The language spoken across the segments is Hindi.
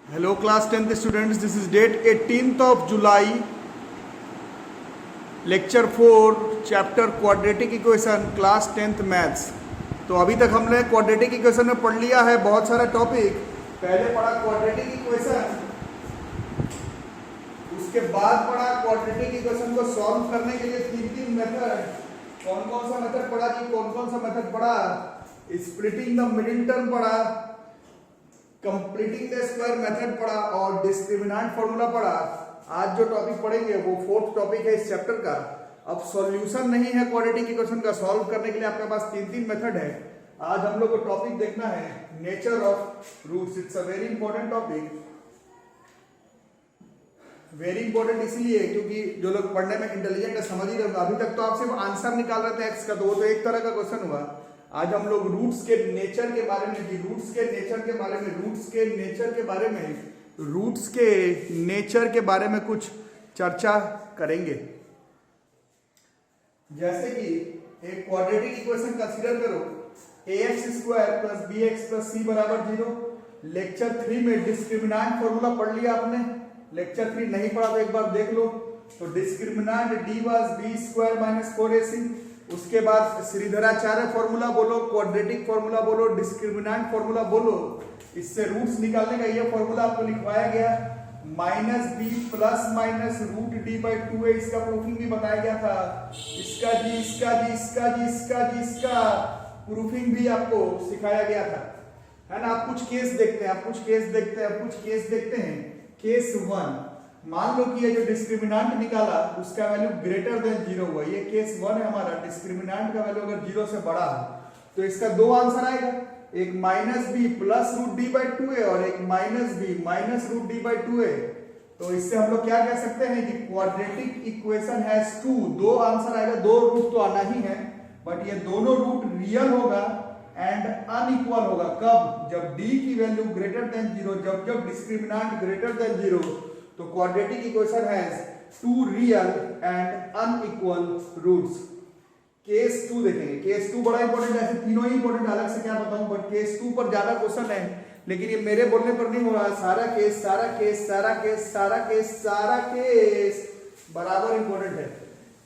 Hello class 10th students, this is date 18th of July, lecture 4, chapter quadratic equation, class 10th maths। तो अभी तक हमने क्वाड्रेटिक इक्वेशन में पढ़ लिया है बहुत सारा टॉपिक। पहले पढ़ा क्वाड्रेटिक इक्वेशन, उसके बाद पढ़ा क्वाड्रेटिक इक्वेशन को सॉल्व करने के लिए तीन मेथड। कौन कौन सा मेथड पढ़ा जी? कौन कौन सा मेथड पढ़ा? स्प्लिटिंग द मिडिल टर्म पढ़ा, कंप्लीटिंग द स्क्वायर मेथड पढ़ा और डिस्क्रिमिनेंट फॉर्मूला पढ़ा। आज जो टॉपिक पढ़ेंगे वो फोर्थ टॉपिक है इस चैप्टर का। अब सॉल्यूशन नहीं है क्वाड्रेटिक इक्वेशन का, सॉल्व करने के लिए आपके पास तीन मेथड है। आज हम लोग को टॉपिक देखना है nature of roots. It's a very important topic, very important इसलिए क्योंकि जो लोग पढ़ने में इंटेलिजेंट है समझ ही रहे। अभी तक तो आप सिर्फ आंसर निकाल रहे थे एक्स का, तो वो तो एक तरह का क्वेश्चन हुआ। आज हम लोग रूट्स के नेचर के बारे में, रूट्स के नेचर के बारे में, रूट्स के नेचर के बारे में, रूट्स के नेचर के बारे में कुछ चर्चा करेंगे। जैसे कि एक क्वाड्रेटिक इक्वेशन कंसीडर करो, ax² plus bx plus c बराबर 0। लेक्चर 3 में डिस्क्रिमिनेंट फॉर्मूला पढ़ लिया आपने। लेक्चर 3 नहीं पढ़ा तो एक बार देख लो। तो discriminant d was b² minus 4ac। उसके बाद श्रीधराचार्य फॉर्मूला बोलो, क्वाड्रेटिक फॉर्मूला बोलो, डिस्क्रिमिनेंट फॉर्मूला बोलो। इससे रूट्स निकालने का ये फॉर्मूला आपको लिखवाया गया। Minus B plus minus root D by 2a, इसका प्रूफिंग भी बताया गया था। इसका जी, इसका जी, इसका जी, इसका जी, इसका प्रूफिंग भी आपको सिखाया गया था, है ना। आप कुछ केस देखते हैं, आप कुछ केस देखते हैं, आप कुछ केस देखते हैं। केस 1, मान लो कि ये जो डिस्क्रिमिनेंट निकाला उसका वैल्यू ग्रेटर देन 0 हुआ। ये केस 1 है हमारा। डिस्क्रिमिनेंट का वैल्यू अगर 0 से बड़ा है तो इसका दो आंसर आएगा, एक minus B plus root D by 2a और एक minus B minus root D by 2a। तो इससे हम लोग क्या कह सकते हैं कि क्वाड्रेटिक इक्वेशन हैज टू, दो आंसर आएगा, दो रूट तो आना ही है, बट ये दोनों रूट रियल होगा एंड अनइक्वल होगा। कब? जब d की वैल्यू ग्रेटर देन 0, जब डिस्क्रिमिनेंट ग्रेटर देन 0, तो quadratic equation has two real and unequal roots. Case 2 देखेंगे। केस 2 बड़ा इंपॉर्टेंट है, ऐसे तीनों ही इंपॉर्टेंट, अलग से क्या बताऊं, बट केस 2 पर ज्यादा क्वेश्चन है। लेकिन ये मेरे बोलने पर नहीं हो रहा है। सारा केस सारा केस सारा केस सारा केस सारा केस बराबर इंपॉर्टेंट है।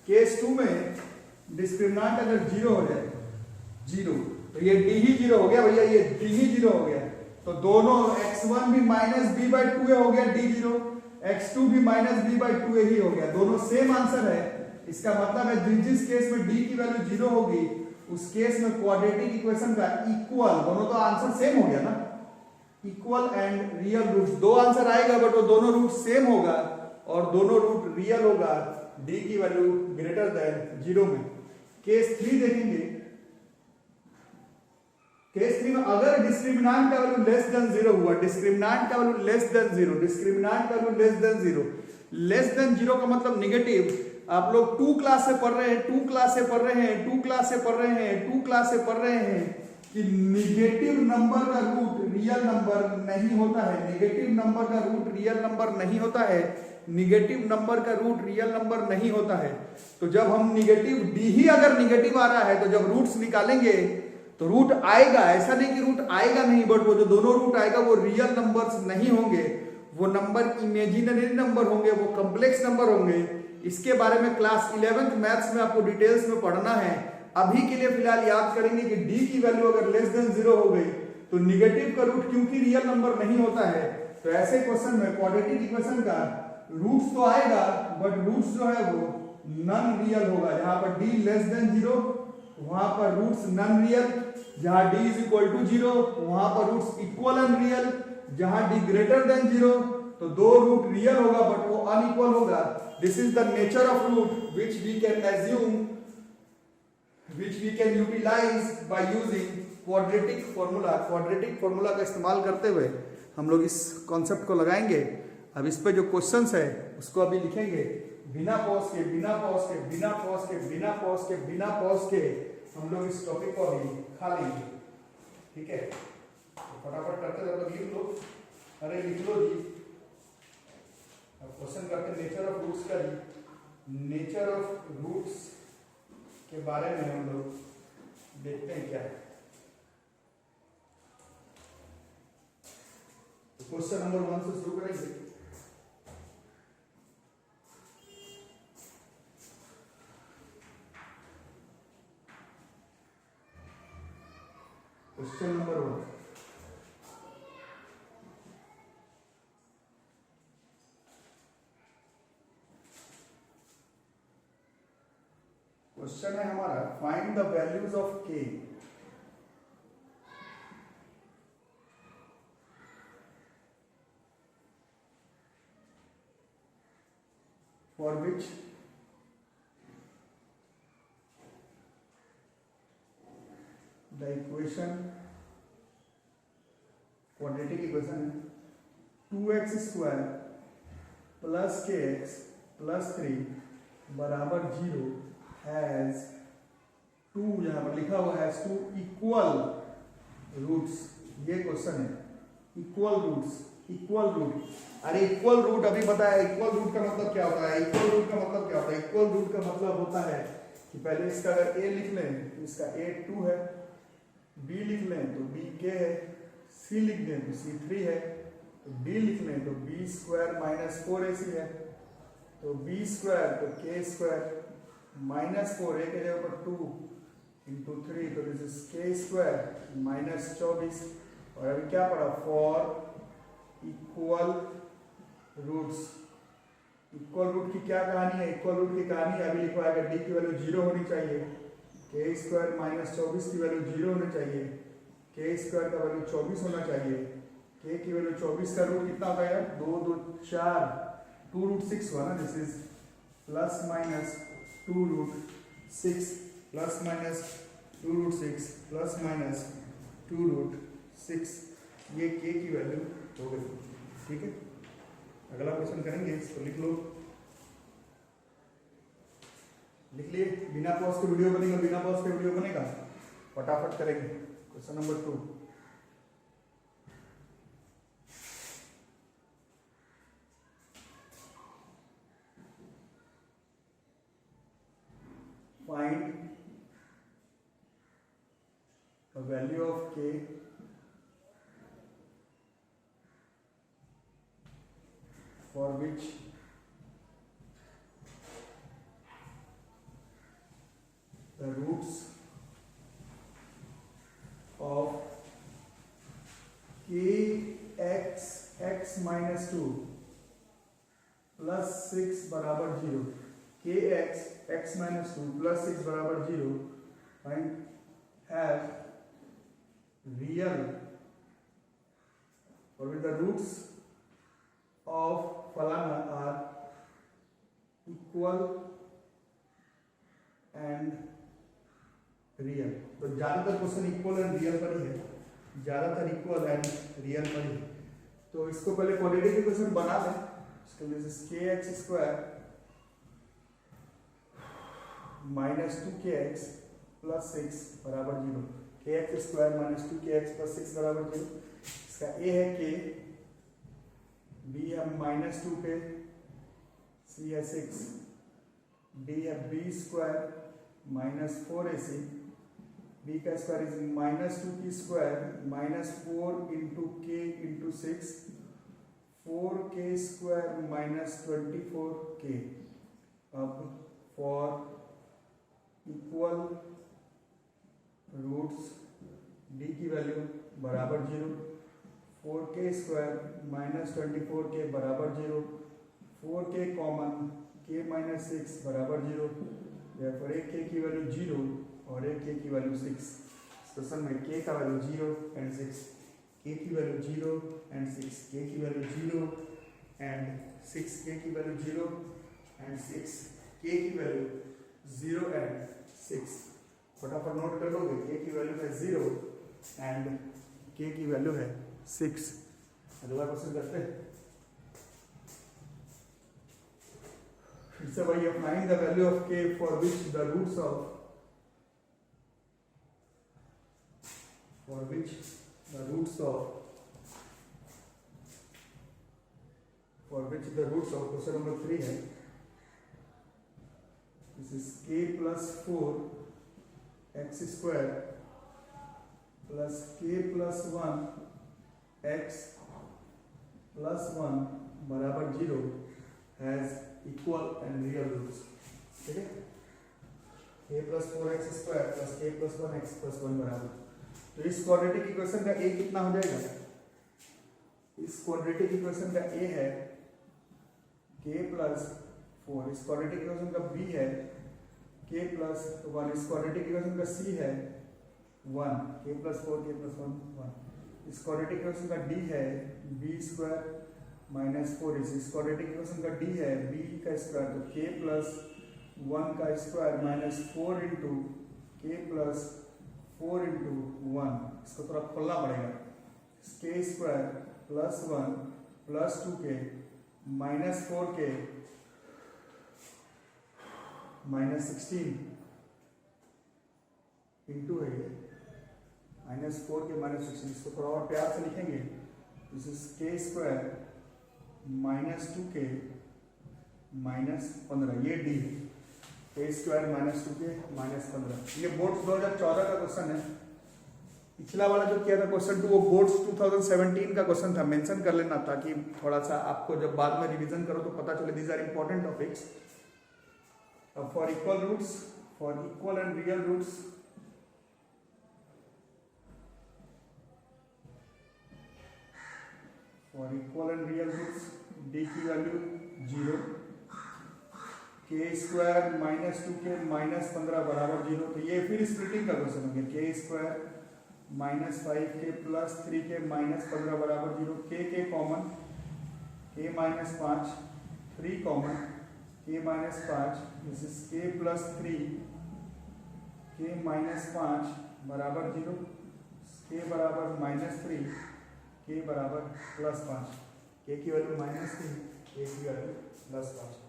केस 2 में डिस्क्रिमिनेंट अगर 0 हो जाए, 0, तो ये d ही 0 हो गया भैया, ये d ही 0 हो गया। तो दोनों x1 भी माइनस b बाई 2a हो गया, d 0, x2 भी माइनस b बाई 2a ही हो गया। दोनों सेम आंसर है। इसका मतलब है जिस केस में d की वैल्यू 0 होगी उस केस में क्वाड्रेटिक इक्वेशन का इक्वल, दोनों तो आंसर सेम हो गया ना, इक्वल एंड रियल रूट्स। दो आंसर आएगा बट वो दोनों रूट सेम होगा और दोनों रूट रियल होगा d की वैल्यू ग्रेटर देन 0 में। केस 3 देखेंगे। केस 3 में अगर डिस्क्रिमिनेंट का वैल्यू लेस देन 0 हुआ, डिस्क्रिमिनेंट का वैल्यू लेस देन 0, डिस्क्रिमिनेंट का value less than 0, less than 0 का मतलब निगेटिव। आप लोग 2 क्लास से पढ़ रहे हैं, 2 क्लास से पढ़ रहे हैं, 2 क्लास से पढ़ रहे हैं, 2 क्लास से पढ़ रहे हैं कि निगेटिव नंबर का रूट रियल नंबर नहीं होता है। नेगेटिव नंबर का रूट रियल नंबर नहीं होता है। निगेटिव नंबर का रूट रियल नंबर नहीं होता है। तो जब हम निगेटिव d ही अगर निगेटिव आ रहा है तो जब रूट्स निकालेंगे तो रूट आएगा। ऐसा नहीं कि रूट आएगा नहीं, बट वो जो दोनों रूट आएगा वो रियल नंबर्स नहीं होंगे, वो नंबर इमेजिनरी नंबर होंगे, वो कॉम्प्लेक्स नंबर होंगे। इसके बारे में क्लास 11th मैथ्स में आपको डिटेल्स में पढ़ना है। अभी के लिए फिलहाल याद करेंगे कि d की वैल्यू अगर लेस देन 0 हो गई तो निगेटिव का रूट क्योंकि रियल नंबर नहीं होता है, तो ऐसे क्वेश्चन में क्वाड्रेटिक इक्वेशन का रूट्स तो आएगा बट रूट्स जो है वो नॉन रियल होगा। जहां पर d लेस देन 0 वहां पर रूट्स नॉन रियल, जहां d इज इक्वल टू 0 वहां पर रूट्स इक्वल एंड रियल, जहां d ग्रेटर देन 0 तो दो रूट रियल होगा बट वो अनइक्वल होगा। This is the nature of root which we can assume, which we can utilize by using quadratic formula। Quadratic formula का इस्तेमाल करते हुए हम लोग इस कॉन्सेप्ट को लगाएंगे। अब इस पे जो क्वेश्चंस है उसको अभी लिखेंगे बिना पॉज के, बिना पॉज के, बिना पॉज के, बिना पॉज के, बिना पॉज के हम लोग इस टॉपिक को अभी खा लेंगे। ठीक है, तो फटाफट करते जब तक लिख लो। अरे लिख लो जी। अब क्वेश्चन करते नेचर ऑफ रूट्स का जी। नेचर ऑफ रूट्स के बारे में हम लोग देखते हैं क्या है। क्वेश्चन नंबर 1 से शुरू करेंगे। क्वेश्चन नंबर 1, क्वेश्चन है हमारा find the values of k for which the equation quadratic equation 2x square plus kx plus 3 बराबर 0 हैज 2, यहाँ पर लिखा हुआ हैज 2 इक्वल रूट्स। ये क्वेश्चन है इक्वल रूट्स, इक्वल रूट। अरे इक्वल रूट अभी बताया, इक्वल रूट का मतलब क्या होता है? इक्वल रूट का मतलब क्या होता है? इक्वल रूट का मतलब होता है कि पहले इसका अगर a लिख लें तो इसका a 2 है, b लिख लें तो b k है, c लिख दें तो c 3 है, तो d लिख लें तो b स्क्वायर माइनस 4ac है, तो b स्क्वायर तो k स्क्वायर माइनस 4 a के जगह पर 2 इंटू 3 तो this is k square minus 24। और अभी क्या पढ़ा? For equal roots. Equal root की क्या कहानी है? इक्वल रूट की कहानी अभी लिखवाएगा d की वैल्यू 0 होनी चाहिए, k स्क्वायर माइनस 24 की वैल्यू 0 होनी चाहिए, k स्क्वायर का वैल्यू 24 होना चाहिए, k की वैल्यू 24 का रूट कितना होगा यार? 2 2 4, 2 रूट 6 हुआ ना। This is plus minus 2 root 6 plus minus 2 root 6 plus minus 2 root 6, ये k की वैल्यू हो गई। ठीक है, अगला क्वेश्चन करेंगे, इसको लिख लो। लिख लिए? बिना पॉज के वीडियो बनेगा, बिना पॉज के वीडियो बनेगा, फटाफट करेंगे। Question number 2, find the value of k for which the roots of kx x minus 2 plus 6 बराबर 0, kx x minus 2 plus 6 बराबर 0 and have real or with the roots of फलाना are equal and real। तो ज्यादातर क्वेश्चन इक्वल एंड रियल पर ही है, ज्यादातर इक्वल एंड रियल पर ही। तो इसको पहले क्वाड्रेटिक इक्वेशन बना लें। इसके लिए kx square minus 2kx plus 6 बराबर 0, kx square minus 2kx plus 6 बराबर 0। इसका a है k, b है माइनस 2k, c है 6, d है b square minus 4ac, b का square is minus 2k square minus 4 into k into 6, 4k square minus 24k। अब फॉर इक्वल रूट्स d की वैल्यू बराबर 0, 4k स्क्वायर माइनस 24k बराबर 0, 4k कॉमन k माइनस 6 बराबर 0, therefore एक k की वैल्यू 0 और एक k की वैल्यू 6। क्वेश्चन में k का वैल्यू 0 एंड 6, k की वैल्यू 0 एंड 6, k की वैल्यू 0 एंड 6, k की वैल्यू 0 एंड 6, k की वैल्यू 0 एंड 6। फटाफट नोट कर लोगे, k की वैल्यू है 0 एंड k की वैल्यू है 6। अगला क्वेश्चन करते हैं। फिर से वही, applying the value of k for which the roots of question number 3 है। This is k plus 4 x square plus k plus 1 x plus 1 बराबर 0 has equal and real roots. ठीक है, a प्लस 4x स्क्वायर plus k plus 1x plus 1 बराबर, तो इस क्वाड्रेटिक इक्वेशन का a कितना हो जाएगा? इस क्वाड्रेटिक इक्वेशन का a है k प्लस 4, इस क्वाड्रेटिक इक्वेशन का b है k प्लस 1, इस क्वाड्रेटिक इक्वेशन का c है 1, k प्लस 4 k प्लस 1 1, इस क्वाड्रेटिक इक्वेशन का d है b स्क्वायर माइनस 4, इस क्वाड्रेटिक इक्वेशन का d है b का स्क्वायर, तो k प्लस 1 का स्क्वायर माइनस 4 इंटू के प्लस 4 इंटू 1, इसको थोड़ा खोलना पड़ेगा, के square plus 1 plus 2k minus 4k minus 16 into है ये माइनस 4k माइनस 16, इसको थोड़ा और प्यार से लिखेंगे, दिस इज के स्क्वायर माइनस 2k माइनस 15, ये डी है, के स्क्वायर माइनस 2k माइनस 15। ये बोर्ड्स 2014 का क्वेश्चन है। पिछला वाला जो किया था क्वेश्चन 2 वो बोर्ड्स 2017 का क्वेश्चन था, मेंशन कर लेना ताकि थोड़ा सा आपको जब बाद में रिवीजन करो तो पता चले दीज आर इंपॉर्टेंट टॉपिक्स। अब for equal roots, for equal and real roots, for equal and real roots D की वैल्यू 0, के स्क्वायर माइनस 2k माइनस 15 बराबर 0, तो ये फिर स्प्लिटिंग का क्वेश्चन हो गया, के square minus 5k plus 3k minus 15 बराबर 0, के common, k minus 5, 3 common, k minus 5, this is k plus 3, k minus 5 बराबर 0, k बराबर माइनस 3, k बराबर प्लस 5, k की वैल्यू माइनस 3, k की वैल्यू प्लस 5।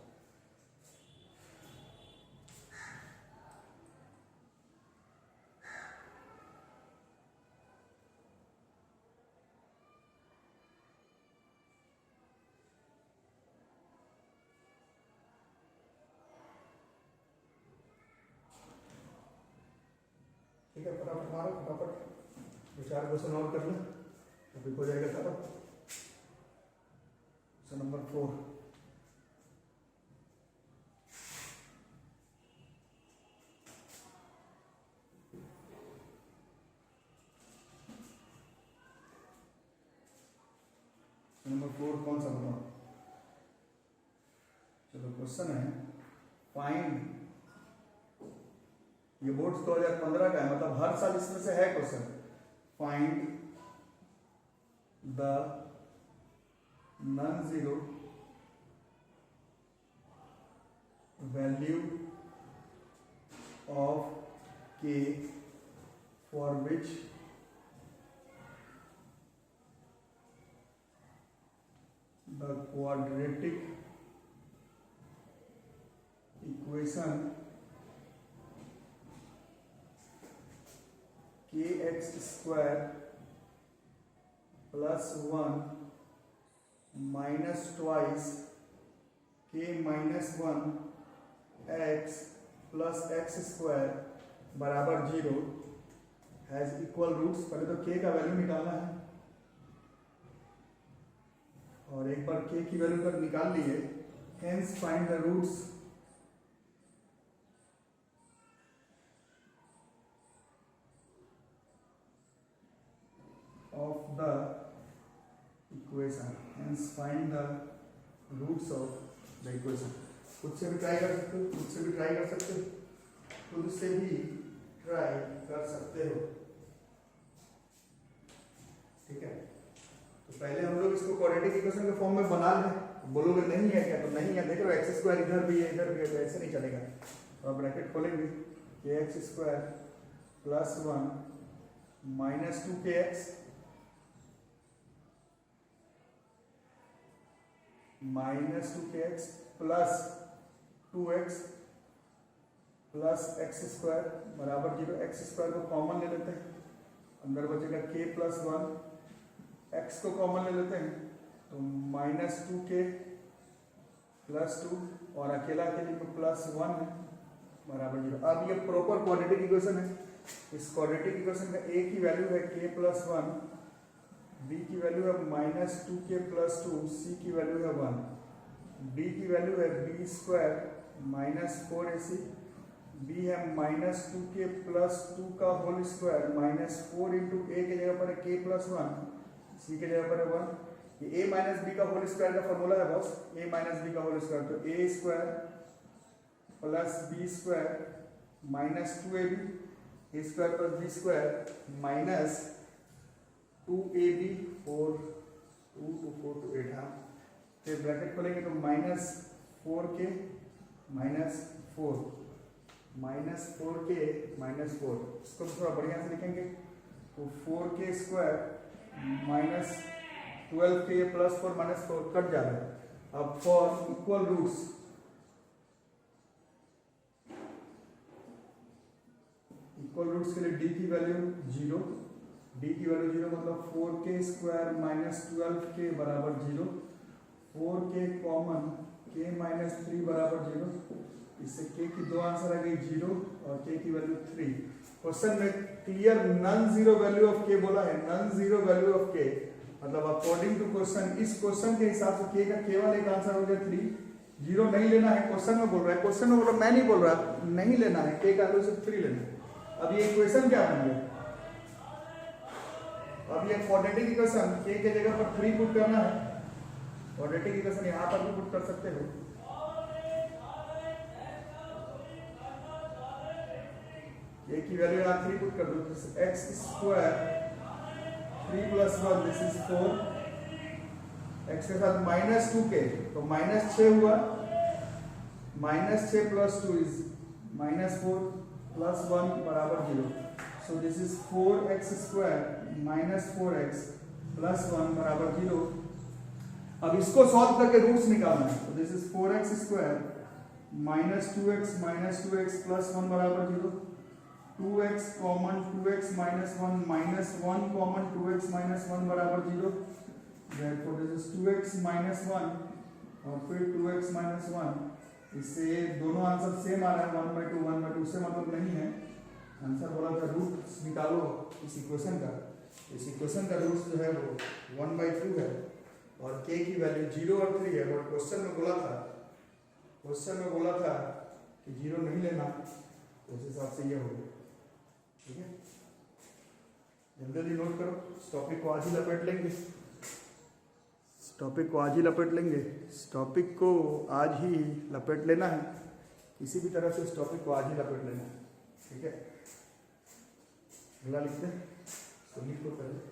ठीक है, फटाफट मारो, फटाफट 2-4 क्वेश्चन और कर लो, अभी हो जाएगा खत्म। क्वेश्चन नंबर 4, नंबर 4 कौन सा बताओ? चलो क्वेश्चन है फाइंड, ये बोर्ड्स 2015 का है, मतलब हर साल इसमें से है question, find the non zero value of k for which the quadratic equation kx square plus 1 minus twice k minus 1 x plus x square बराबर 0 हैज इक्वल रूट्स। पहले तो k का वैल्यू निकालना है, और एक बार k की वैल्यू कर निकाल लिए, hence find the roots of the equation, hence find the roots of the equation। खुद से भी ट्राई कर सकते हो, खुद से भी ट्राई कर सकते हो, खुद से भी ट्राई कर सकते हो। ठीक है, तो पहले हम लोग इसको क्वाड्रेटिक इक्वेशन के फॉर्म में बना लें। बोलोगे नहीं है क्या, तो नहीं है, देख लो एक्स स्क्वायर इधर भी है इधर भी है, तो ऐसे नहीं चलेगा। तो आप ब्रैकेट खोलेंगे, के x square plus 1 minus 2kx minus 2kx plus 2x plus x square बराबर 0। x स्क्वायर को कॉमन ले लेते हैं, अंदर बचेगा k प्लस 1, x को कॉमन ले लेते हैं तो माइनस 2k प्लस 2 और अकेला अकेले में प्लस 1 है बराबर 0। अब ये प्रॉपर क्वाड्रेटिक इक्वेशन है। इस क्वाड्रेटिक इक्वेशन का a की वैल्यू है k प्लस 1 b की वैल्यू है -2k+2, c की वैल्यू है 1, d की वैल्यू है b² -4ac, b है -2k+2 का होल स्क्वायर -4 इंटू a की जगह पर है k+1, c की जगह पर है 1। ये a माइनस बी का होल स्क्वायर का फॉर्मूला है बॉस, a माइनस बी का होल स्क्वायर, तो a² plus b² -2ab, a² plus b² minus 2ab, 4 2 to 4 to 8, हाँ। फिर ब्रैकेट खोलेंगे तो -4k -4 -4k -4, इसको थोड़ा बढ़िया से लिखेंगे तो 4k² -12k +4 -4 कट जा रहा है। अब फॉर इक्वल रूट्स, के लिए d की वैल्यू 0, d की वैल्यू 0 मतलब 4k² -12k बराबर 0, 4k कॉमन k -3 बराबर 0, इससे k की दो आंसर आ गई 0 और k की वैल्यू 3। क्वेश्चन में clear non zero value of k बोला है, non zero value of k मतलब अकॉर्डिंग टू क्वेश्चन, इस क्वेश्चन के हिसाब से k का केवल एक आंसर हो गया 3, 0 नहीं लेना है, क्वेश्चन में बोल रहा है, क्वेश्चन में बोल रहा मैं नहीं बोल रहा, नहीं लेना है, k का वैल्यू सिर्फ 3 लेना है। अब ये इक्वेशन क्या बन गया, अब ये क्वाड्रेटिक इक्वेशन k के जगह पर 3 पुट करना है, क्वाड्रेटिक इक्वेशन यहां पर भी पुट कर सकते हो, k की वैल्यू यहां 3 पुट कर दो, x² 3 + 1 दिस इज 4, x के साथ -2k तो -6 हुआ, -6 + 2 इज -4 + 1 बराबर 0, so this is 4x² -4x + 1 बराबर 0। अब इसको सॉल्व करके रूट्स निकालना है, तो दिस इज 4x² -2x + 1 बराबर 0, 2x common 2x - 1 -1 common 2x - 1 बराबर 0, therefore this is 2x - 1 और फिर 2x - 1, इससे दोनों आंसर सेम आ रहा है 1/2 1/2 से मतलब नहीं है, आंसर बोला था रूट निकालो इस इक्वेशन का, इस इक्वेशन का रूट जो है वो 1/2 है और k की वैल्यू 0 और 3 है, और क्वेश्चन में बोला था कि 0 नहीं लेना, तो उस हिसाब से ये हो गया, ठीक है। जल्दी जल्दी नोट करो, इस टॉपिक को आज ही लपेट लेंगे, इस टॉपिक को आज ही लपेट लेंगे, इस टॉपिक को आज ही लपेट लेना है, किसी भी तरह से इस टॉपिक को आज ही लपेट लेना है, ठीक है। अगला लिखते हैं, तो लिख को पहले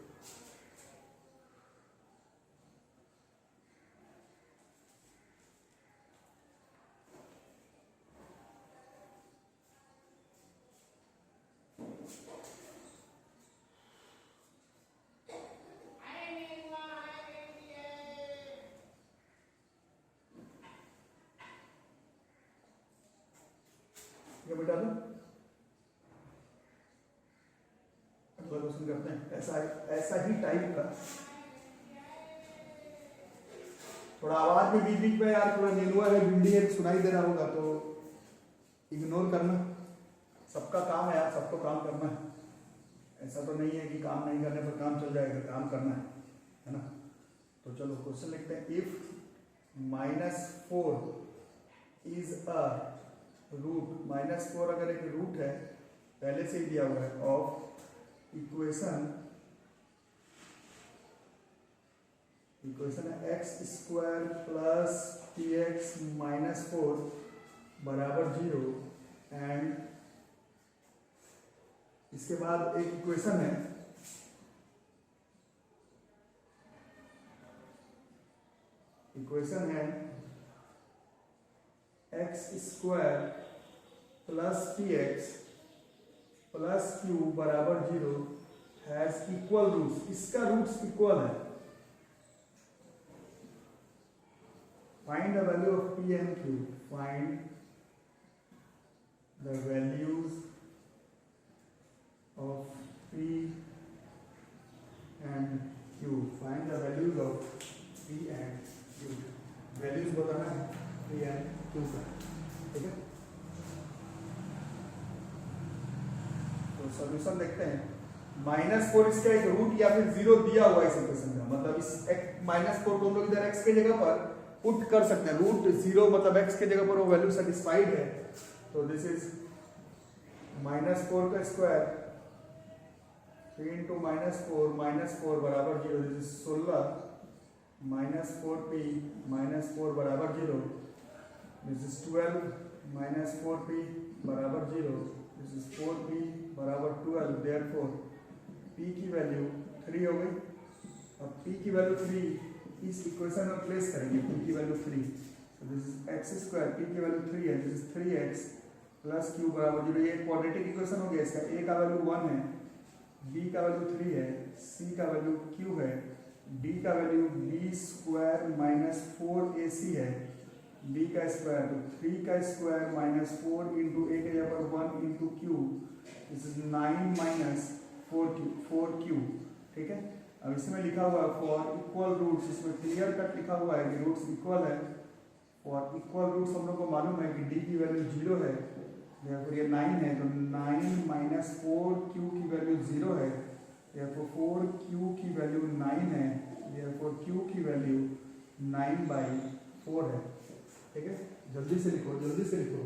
बेटा दो, अगला क्वेश्चन करते हैं, ऐसा ही टाइप का, थोड़ा आवाज में बीच में यार थोड़ा नेनुआ है, भिंडी है, सुनाई दे रहा होगा तो इग्नोर करना, सबका काम है यार, सबको काम करना है, ऐसा तो नहीं है कि काम नहीं करने पर काम चल जाएगा, काम करना है ना। तो चलो क्वेश्चन लिखते हैं, इफ -4 इज अ रूट, -4 अगर एक रूट है, पहले से ही दिया हुआ है, ऑफ इक्वेशन है x² प्लस px -4 बराबर 0, एंड इसके बाद एक इक्वेशन है x² plus px plus q बराबर 0 हैज इक्वल रूट्स, इसका रूट्स इक्वल है, find the value of p and q, find the values of p and q, find the values of p and q, values बताना है p and q का, ठीक है। तो सॉल्यूशन देखते हैं, -4 इसका एक रूट या फिर 0 दिया हुआ इस इक्वेशन का, मतलब इस -4 को हम लोग इधर x के जगह पर पुट कर सकते हैं। रूट 0 मतलब x के जगह पर वो वैल्यू सेटिस्फाइड है, तो दिस इज -4 का स्क्वायर 3 × -4 बराबर 0, दिस इज 16 -4p -4 बराबर 0, दिस इज 12 -4p बराबर 0, दिस इज 4p बराबर 12, देयरफॉर p की वैल्यू 3 हो गई। अब p की वैल्यू 3 इस इक्वेशन में प्लेस करेंगे, p की value 3, so this is x², p की वैल्यू 3 है, this is 3x plus q बराबर 0। ये क्वाड्रेटिक इक्वेशन हो गया, इसका a का वैल्यू 1 है, b का वैल्यू 3 है, c का वैल्यू q है, d का वैल्यू b² - 4ac है, b का स्क्वायर तो 3 का स्क्वायर -4 × a के जगह पर 1 × q, दिस इज 9 - 4q। ठीक है, अब इसमें लिखा हुआ है फॉर इक्वल रूट्स, इसमें क्लियर कट लिखा हुआ है कि रूट्स इक्वल है। फॉर इक्वल रूट्स हम लोग को मालूम है कि d की वैल्यू 0 है, फिर ये 9 है तो 9 - 4q की वैल्यू 0 है, तो 4q की वैल्यू 9 है, तो q की वैल्यू 9/4 है। ठीक है, जल्दी से लिखो, जल्दी से लिखो,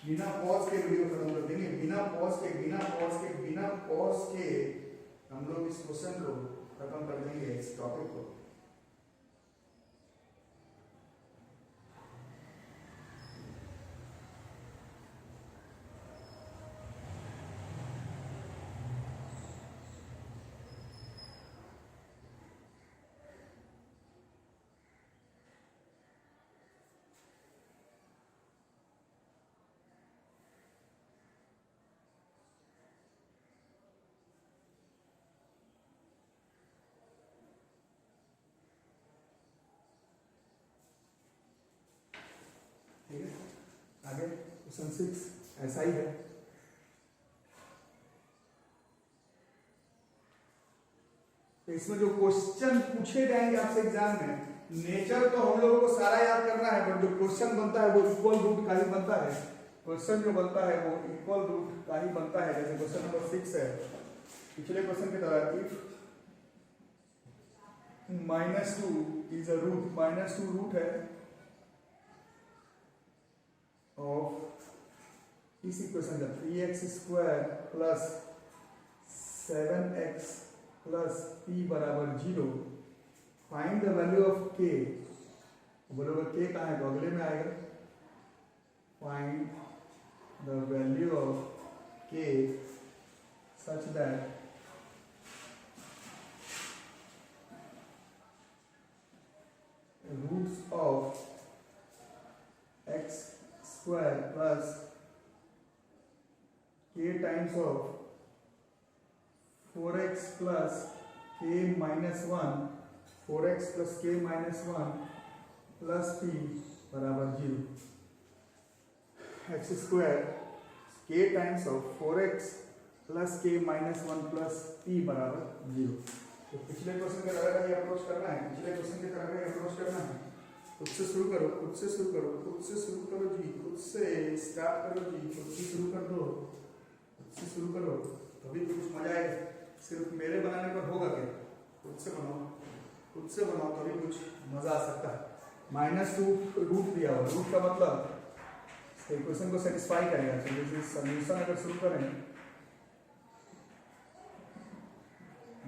बिना पॉज के वीडियो खत्म कर देंगे, बिना पॉज के हम लोग इस क्वेश्चन को खत्म कर देंगे, इस टॉपिक को। ठीक है, आगे क्वेश्चन 6 ऐसा ही है। तो इसमें जो क्वेश्चन पूछे जाएंगे आपसे एग्जाम में, नेचर तो हम लोगों को सारा याद करना है, बट जो क्वेश्चन बनता है वो इक्वल रूट का ही बनता है। क्वेश्चन जो बनता है वो इक्वल रूट का ही बनता है। जैसे क्वेश्चन नंबर 6 है, पिछले क्वेश्चन की तरह, if -2 is a root, -2 root है ऑफ इस इक्वेशन का 3x² plus 7x plus p बराबर 0, find the value of k। बोलोगे k कहाँ है, तो अगले में आएगा। Find the value of k such that roots of x² plus k times of 4x plus k minus 1, 4x plus k minus 1 plus p बराबर 0। x² k times of 4x plus k minus 1 plus p बराबर 0। तो पिछले क्वेश्चन की तरह का ये अप्रोच करना है, पिछले क्वेश्चन की तरह का ये अप्रोच करना है। खुद से शुरू करो, खुद से शुरू करो, खुद से शुरू करो जी, खुद से स्टार्ट करो जी, खुद से शुरू कर दो, खुद से शुरू करो, तभी तो कुछ मजा आएगा। सिर्फ मेरे बनाने पर होगा क्या, खुद से बनाओ, खुद से बनाओ, तभी कुछ मजा आ सकता है। -2 रूट दिया हुआ, रूट का मतलब इक्वेशन को सेटिस्फाई करेगा। तो सॉल्यूशन अगर शुरू करें,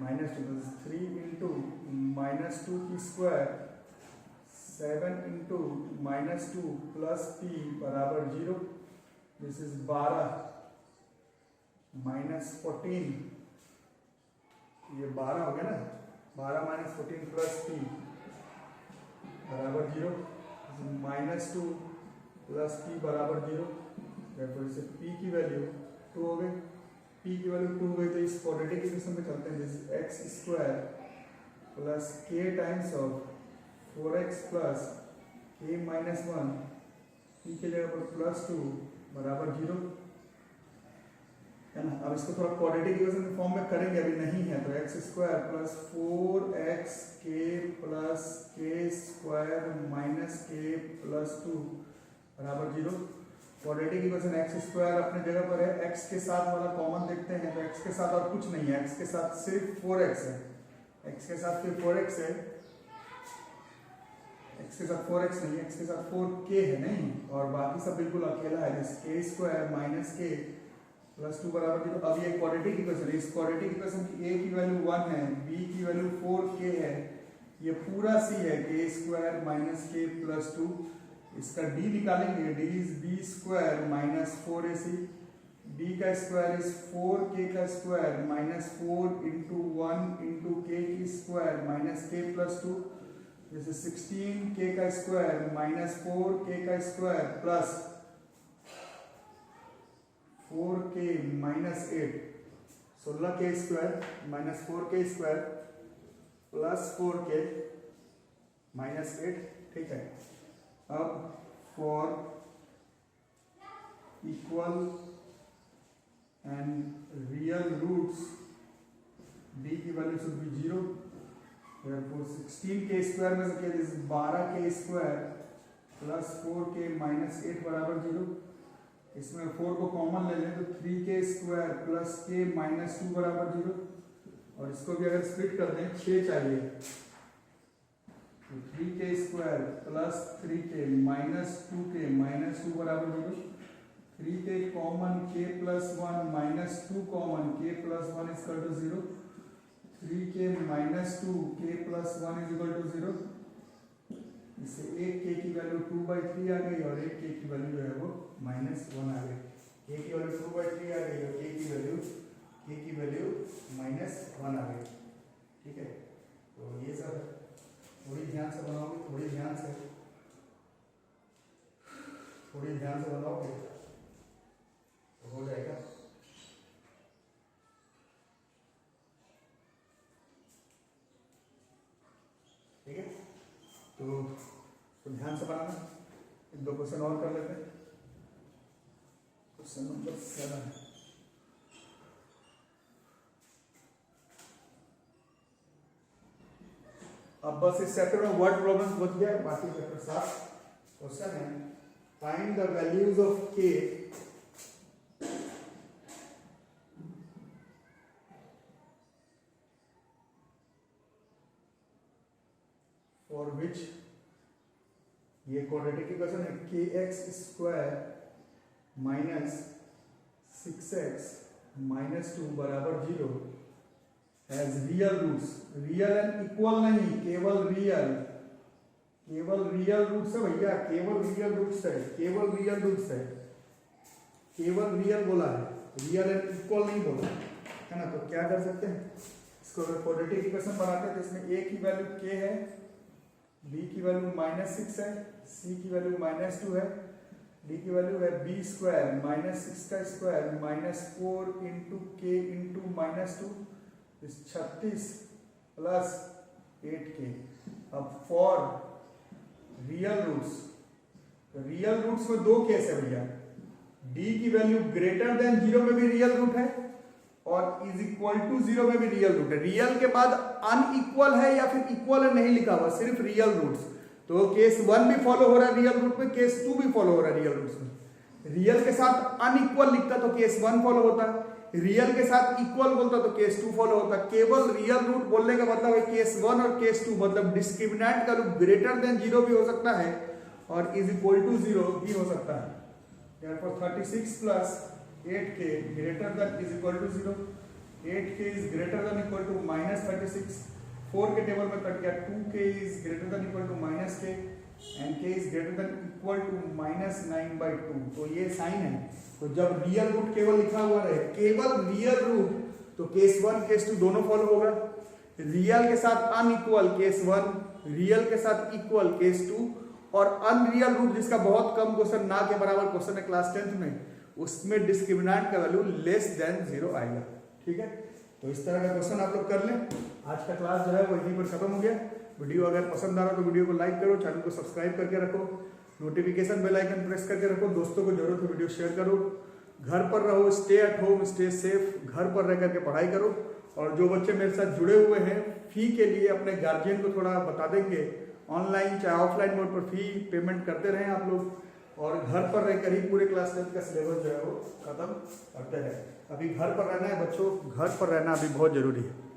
-2 3 × -2 की स्क्वायर 7 × -2 प्लस p बराबर 0, दिस इज 12 -14, ये 12 हो गया ना, 12 - 14 प्लस p बराबर 0, -2 प्लस p बराबर 0। फिर से p की वैल्यू 2 हो गई, p की वैल्यू 2 हो गई, तो इस क्वाड्रेटिक इक्वेशन में चलते हैं। This x² plus k times of 4x plus k minus 1, p के जगह पर +2 बराबर 0 है ना। अब इसको थोड़ा क्वाड्रेटिक इक्वेशन के फॉर्म में करेंगे, अभी नहीं है, तो x² plus 4xk plus k² minus k plus 2 बराबर 0। क्वाड्रेटिक इक्वेशन एक्स स्क्वायर अपने जगह पर है, एक्स के साथ वाला कॉमन देखते हैं तो एक्स के साथ और कुछ नहीं है, एक्स के साथ सिर्फ 4x है, एक्स के साथ फिर 4x है, एक्स के साथ 4x नहीं है, एक्स के साथ 4k है नहीं, और बाकी सब बिल्कुल अकेला है, जैसे k square minus k plus 2 बराबर 0। अब ये क्वाड्रेटिक इक्वेशन है, इस क्वाड्रेटिक इक्वेशन की a की वैल्यू 1 है, b की वैल्यू 4k है, ये पूरा c है k square minus k plus 2, इसका d निकालेंगे, d is b square minus 4ac, d का स्क्वायर इज 4k का square minus 4 into 1 into k की स्क्वायर माइनस k प्लस 2, जैसे 16k का स्क्वायर माइनस 4k का square plus 4k minus 8, 16k square minus 4k square plus 4k minus 8। ठीक है, अब for equal and real roots d की value should be 0, therefore 16k square में से 12k square plus 4k minus 8 बराबर 0। इसमें 4 को कॉमन ले लें तो 3k square plus k minus 2 बराबर 0, और इसको भी अगर स्प्लिट कर दें 6 चाहिए तो 3k square plus 3k minus 2k minus 2 बराबर 0, 3k common k plus 1 minus 2 common k plus 1 is equal to 0, 3k minus 2 k plus 1 is equal to 0। इससे एक k की वैल्यू 2/3 आ गई और एक k की वैल्यू जो है वो -1 आ गई, k की वैल्यू 2/3 आ गई और k की वैल्यू -1 आ गई। ठीक है, तो ये सब थोड़ी ध्यान से बनाओगे, थोड़ी ध्यान से बनाओगे तो हो जाएगा। ठीक है, तो ध्यान से बनाना। एक दो क्वेश्चन और कर लेते हैं। क्वेश्चन नंबर 7 अब बस इस चैप्टर में वर्ड प्रॉब्लम्स बच गया, बाकी चैप्टर 7 क्वेश्चन है। Find the values of k for which, ये क्वाड्रेटिक इक्वेशन है, kx square minus 6x minus 2 बराबर 0 has real roots, real and equal नहीं, केवल रियल रूट्स है भैया, केवल रियल रूट्स है, केवल रियल बोला है, रियल एंड इक्वल नहीं बोला है ना। तो क्या कर सकते हैं, इसको अगर क्वाड्रेटिक इक्वेशन बनाते हैं तो इसमें a की वैल्यू k है, b की वैल्यू -6 है, c की वैल्यू -2 है, d की वैल्यू है b स्क्वायर -6 का square -4 into k into -2 36 plus 8k। अब for real roots, real roots में दो केस है भैया, d की वैल्यू ग्रेटर देन 0 में भी रियल रूट है और इज इक्वल टू 0 में भी रियल रूट है। रियल के बाद अनइक्वल है या फिर इक्वल है नहीं लिखा हुआ, सिर्फ रियल रूट्स। तो केस 1 भी फॉलो हो रहा है रियल रूट में, केस 2 भी फॉलो हो रहा है रियल रूट्स में। रियल के साथ अनइक्वल लिखता तो केस 1 फॉलो होता, रियल के साथ इक्वल बोलता तो केस 2 फॉलो होता। केवल रियल रूट बोलने का मतलब है केस 1 और केस 2, मतलब डिस्क्रिमिनेंट का रूट ग्रेटर देन 0 भी हो सकता है और इज इक्वल टू 0 भी हो सकता है। Therefore 36 plus 8k greater than is equal to 0, 8k is greater than equal to -36, 4 के टेबल में कट गया, 2k is greater than equal to -k and k is greater than equal to -9/2। तो ये साइन है, तो जब रियल रूट केवल लिखा हुआ रहे, केवल रियल रूट, तो केस 1 केस 2 दोनों फॉलो होगा। रियल के साथ अनइक्वल केस 1, रियल के साथ इक्वल केस 2, और अनरियल रूट जिसका बहुत कम क्वेश्चन, ना के बराबर क्वेश्चन है क्लास 10th में, उसमें डिस्क्रिमिनेंट का वैल्यू लेस देन 0 आएगा। ठीक है, तो इस तरह का क्वेश्चन आप लोग कर लें। आज का क्लास जो है वो यहीं पर खत्म हो गया। वीडियो अगर पसंद आ रहा तो वीडियो को लाइक करो, चैनल को सब्सक्राइब करके रखो, नोटिफिकेशन बेल आइकन प्रेस करके रखो, दोस्तों को जरूरत हो वीडियो शेयर करो। घर पर रहो, stay at home, stay safe, घर पर रह करके पढ़ाई करो। और जो बच्चे मेरे साथ जुड़े हुए हैं, फी के लिए अपने गार्जियन को थोड़ा बता देंगे, ऑनलाइन चाहे ऑफलाइन मोड पर फी पेमेंट करते रहें आप लोग। और घर पर रहकर ही पूरे क्लास 10 का सिलेबस जो है वो खत्म करते रहे। अभी घर पर रहना है बच्चों, घर पर रहना अभी बहुत जरूरी है।